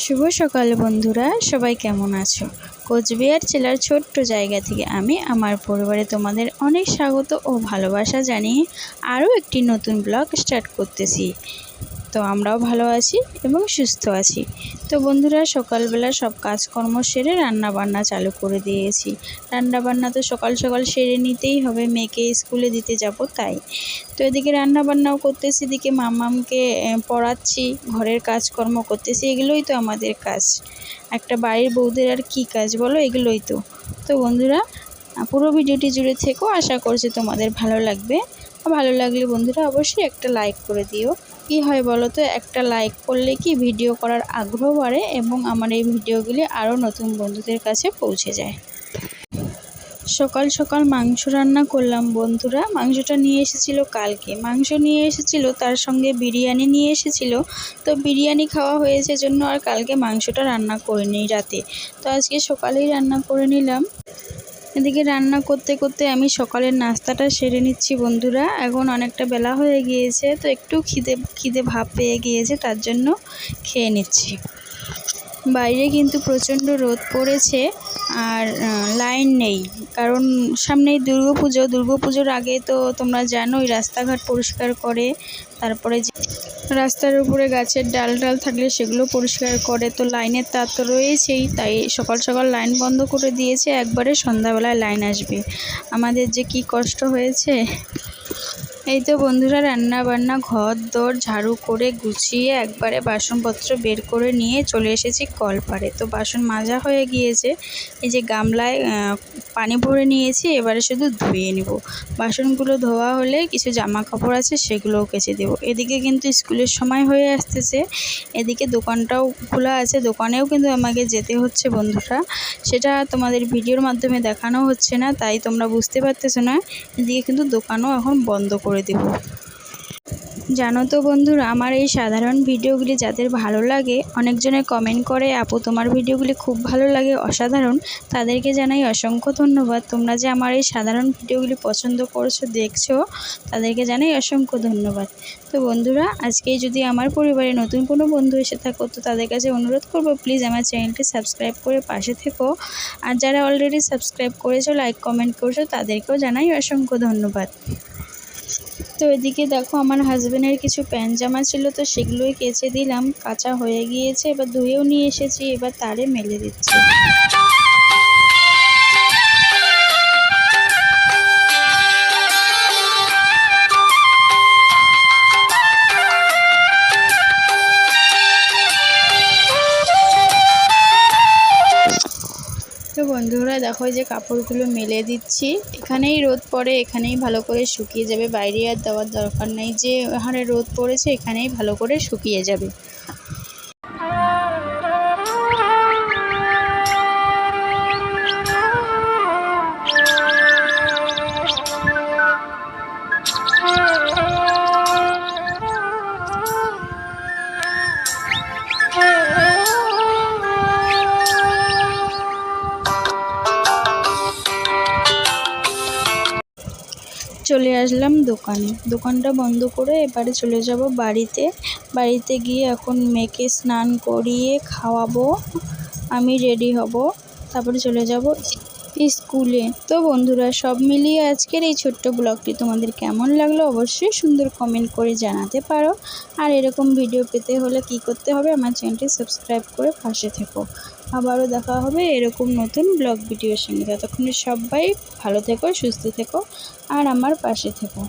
শুভ সকাল বন্ধুরা, সবাই কেমন আছো? কোচবিহার জেলার ছোট্ট জায়গা থেকে আমি আমার পরিবারে তোমাদের অনেক স্বাগত ও ভালোবাসা জানিয়ে আরও একটি নতুন ব্লগ স্টার্ট করতেছি। তো আমরাও ভালো আছি এবং সুস্থ আছি। তো বন্ধুরা, সকালবেলা সব কাজকর্ম সেরে রান্নাবান্না চালু করে দিয়েছি। রান্নাবান্না তো সকাল সকাল সেরে নিতেই হবে, মেয়েকে স্কুলে দিতে যাব তাই। তো এদিকে রান্নাবান্নাও করতেছি, এদিকে মামামকে পড়াচ্ছি, ঘরের কাজকর্ম করতেছি। এগুলোই তো আমাদের কাজ, একটা বাড়ির বউদের আর কি কাজ বলো, এগুলোই তো। তো বন্ধুরা, পুরো ভিডিওটি জুড়ে থেকো, আশা করছি তোমাদের ভালো লাগবে। ভালো লাগলে বন্ধুরা অবশ্যই একটা লাইক করে দিও। কি হয় বলো তো, একটা লাইক করলে কি ভিডিও করার আগ্রহ বাড়ে এবং আমার এই ভিডিওগুলি আরও নতুন বন্ধুদের কাছে পৌঁছে যায়। সকাল সকাল মাংস রান্না করলাম বন্ধুরা। মাংসটা নিয়ে এসেছিল কালকে, মাংস নিয়ে এসেছিল, তার সঙ্গে বিরিয়ানি নিয়ে এসেছিল। তো বিরিয়ানি খাওয়া হয়েছে জন্য আর কালকে মাংসটা রান্না করিনি রাতে, তো আজকে সকালেই রান্না করে নিলাম। এদিকে রান্না করতে করতে আমি সকালের নাস্তাটা সেরে নিচ্ছি বন্ধুরা। এখন অনেকটা বেলা হয়ে গিয়েছে, তো একটু খিদে ভাব পেয়ে গিয়েছে, তার জন্য খেয়ে নিচ্ছি। বাইরে কিন্তু প্রচণ্ড রোদ পড়েছে আর লাইন নেই, কারণ সামনেই দুর্গাপুজোর আগে তো তোমরা জানোই রাস্তাঘাট পরিষ্কার করে, তারপরে রাস্তার উপরে গাছের ডাল থাকলে সেগুলো পরিষ্কার করে। তো লাইনের তার তো রয়েছেই, তাই সকাল সকাল লাইন বন্ধ করে দিয়েছে, একবারে সন্ধ্যাবেলায় লাইন আসবে। আমাদের যে কি কষ্ট হয়েছে। এই তো বন্ধুরা, রান্না বান্না ঘর দর ঝাড়ু করে গুছিয়ে একবারে বাসনপত্র বের করে নিয়ে চলে এসেছি কলপাড়ে। তো বাসন মাজা হয়ে গিয়েছে, এই যে গামলায় পানি ভরে নিয়েছি, এবারে শুধু ধুয়ে নেব। বাসনগুলো ধোয়া হলে কিছু জামা কাপড় আছে সেগুলোও কেচে দেব। এদিকে কিন্তু স্কুলের সময় হয়ে আসতেছে, এদিকে দোকানটাও খোলা আছে, দোকানেও কিন্তু আমাকে যেতে হচ্ছে বন্ধুরা। সেটা তোমাদের ভিডিওর মাধ্যমে দেখানো হচ্ছে না, তাই তোমরা বুঝতে পারতেছো না। এদিকে কিন্তু দোকানও এখন বন্ধ করে দেব। জানো তো বন্ধুরা, আমার এই সাধারণ ভিডিওগুলি যাদের ভালো লাগে, অনেকজনে কমেন্ট করে আপু তোমার ভিডিওগুলি খুব ভালো লাগে, অসাধারণ। তাদেরকে জানাই অসংখ্য ধন্যবাদ। তোমরা যে আমার এই সাধারণ ভিডিওগুলি পছন্দ করছো, দেখছো, তাদেরকে জানাই অসংখ্য ধন্যবাদ। তো বন্ধুরা, আজকেই যদি আমার পরিবারে নতুন কোনো বন্ধু এসে থাকো, তো তাদের কাছে অনুরোধ করবো প্লিজ আমার চ্যানেলটি সাবস্ক্রাইব করে পাশে থেকো। আর যারা অলরেডি সাবস্ক্রাইব করেছো, লাইক কমেন্ট করছো, তাদেরকেও জানাই অসংখ্য ধন্যবাদ। তো এদিকে দেখো, আমার হাজবেন্ডের কিছু প্যান্ট জামা ছিল, তো সেগুলোই কেচে দিলাম, কাঁচা হয়ে গিয়েছে। এবার ধুয়েও নিয়ে এসেছি, এবার তারে মেলে দিচ্ছি। তো বন্ধুরা দেখো, যে কাপড়গুলো মেলে দিচ্ছি, এখানেই রোদ পড়ে, এখানেই ভালো করে শুকিয়ে যাবে, বাইরে আর দেওয়ার দরকার নেই। যে হারে রোদ পড়েছে, এখানেই ভালো করে শুকিয়ে যাবে। চলে আসলাম দোকানে, দোকানটা বন্ধ করে এবারে চলে যাব বাড়িতে গিয়ে এখন মেয়েকে স্নান করিয়ে খাওয়াবো, আমি রেডি হব, তারপরে চলে যাব স্কুলে। তো বন্ধুরা, সব মিলিয়ে আজকের এই ছোট্ট ব্লগটি তোমাদের কেমন লাগলো অবশ্যই সুন্দর কমেন্ট করে জানাতে পারো। আর এরকম ভিডিও পেতে হলে কি করতে হবে, আমার চ্যানেলটি সাবস্ক্রাইব করে পাশে থেকো। আবারও দেখা হবে এরকম নতুন ব্লগ ভিডিওর সঙ্গে। ততক্ষণে সবাই ভালো থেকো, সুস্থ থেকো আর আমার পাশে থেকো।